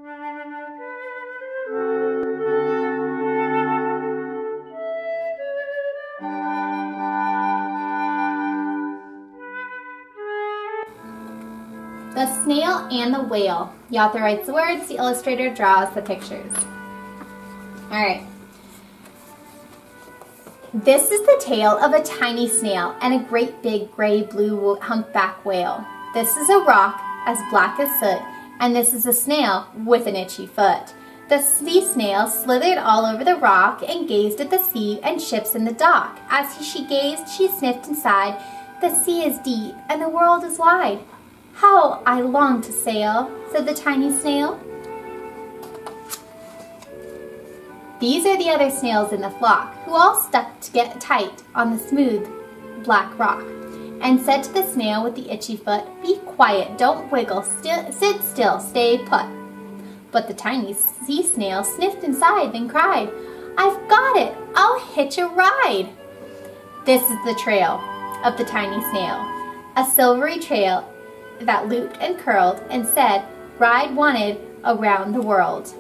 The Snail and the Whale. The author writes the words, the illustrator draws the pictures. Alright. This is the tale of a tiny snail and a great big gray-blue humpback whale. This is a rock as black as soot, and this is a snail with an itchy foot. The sea snail slithered all over the rock and gazed at the sea and ships in the dock. As she gazed, she sniffed and sighed, "The sea is deep and the world is wide. How I long to sail," said the tiny snail. These are the other snails in the flock, who all stuck to get tight on the smooth black rock, and said to the snail with the itchy foot, "Be quiet, don't wiggle, sit still, stay put." But the tiny sea snail sniffed and sighed, then cried, "I've got it, I'll hitch a ride." This is the trail of the tiny snail, a silvery trail that looped and curled and said, "Ride wanted around the world."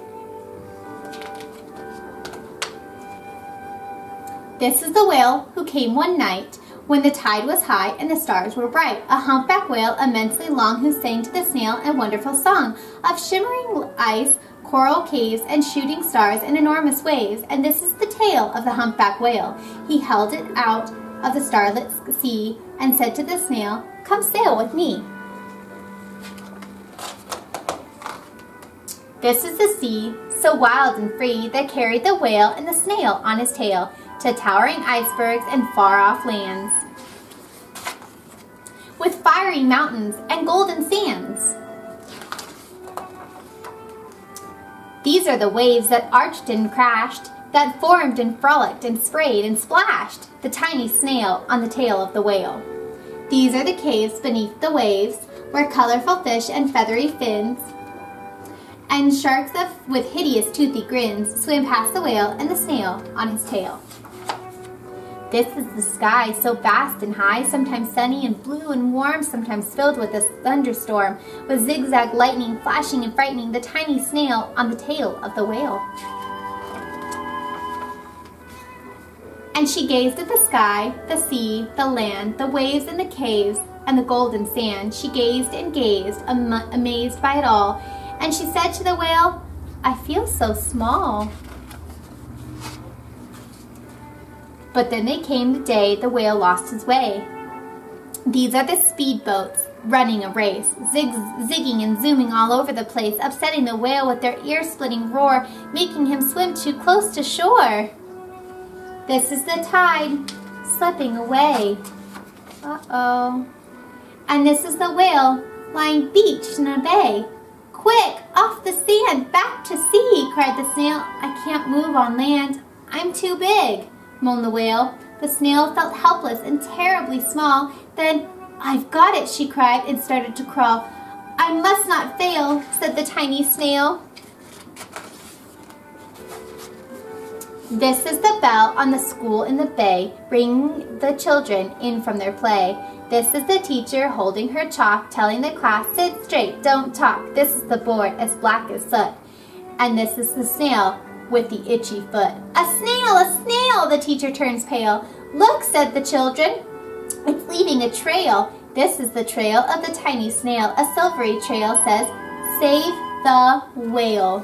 This is the whale who came one night when the tide was high and the stars were bright, a humpback whale immensely long who sang to the snail a wonderful song of shimmering ice, coral caves, and shooting stars and enormous waves. And this is the tale of the humpback whale. He held it out of the starlit sea and said to the snail, "Come sail with me." This is the sea, so wild and free, that carried the whale and the snail on his tail to towering icebergs and far-off lands, with fiery mountains and golden sands. These are the waves that arched and crashed, that formed and frolicked and sprayed and splashed the tiny snail on the tail of the whale. These are the caves beneath the waves, where colorful fish and feathery fins and sharks with hideous toothy grins swam past the whale and the snail on his tail. This is the sky, so vast and high, sometimes sunny and blue and warm, sometimes filled with a thunderstorm, with zigzag lightning flashing and frightening the tiny snail on the tail of the whale. And she gazed at the sky, the sea, the land, the waves and the caves, and the golden sand. She gazed and gazed, amazed by it all, and she said to the whale, "I feel so small." But then there came the day the whale lost his way. These are the speedboats running a race, zigging and zooming all over the place, upsetting the whale with their ear-splitting roar, making him swim too close to shore. This is the tide slipping away. Uh-oh. And this is the whale lying beached in a bay. "Quick, off the sand, back to sea," cried the snail. "I can't move on land, I'm too big," moaned the whale. The snail felt helpless and terribly small. Then, "I've got it," she cried and started to crawl. "I must not fail," said the tiny snail. This is the bell on the school in the bay, bringing the children in from their play. This is the teacher holding her chalk, telling the class, "Sit straight, don't talk." This is the board as black as soot. And this is the snail with the itchy foot. "A snail, a snail!" The teacher turns pale. "Look," said the children, "it's leaving a trail." This is the trail of the tiny snail. A silvery trail says, "Save the whale."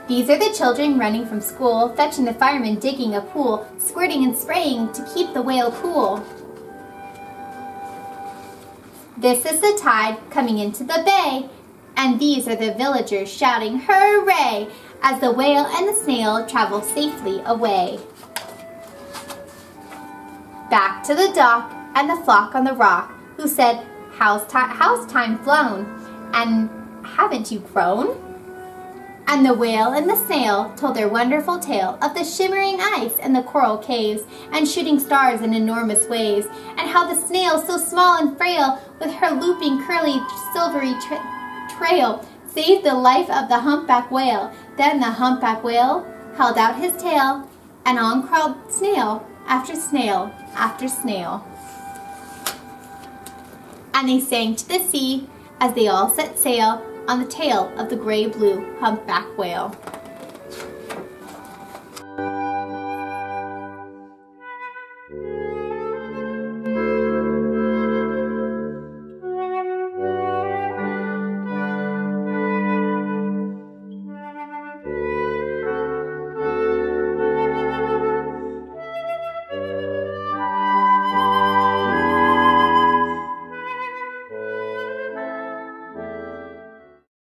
These are the children running from school, fetching the firemen digging a pool, squirting and spraying to keep the whale cool. This is the tide coming into the bay, and these are the villagers shouting, "Hooray!" as the whale and the snail travel safely away. Back to the dock and the flock on the rock, who said, how's time flown? And haven't you grown?" And the whale and the snail told their wonderful tale of the shimmering ice and the coral caves and shooting stars in enormous waves, and how the snail, so small and frail, with her looping, curly, silvery trail, saved the life of the humpback whale. Then the humpback whale held out his tail, and on crawled snail after snail after snail. And they sang to the sea as they all set sail on the tail of the gray-blue humpback whale.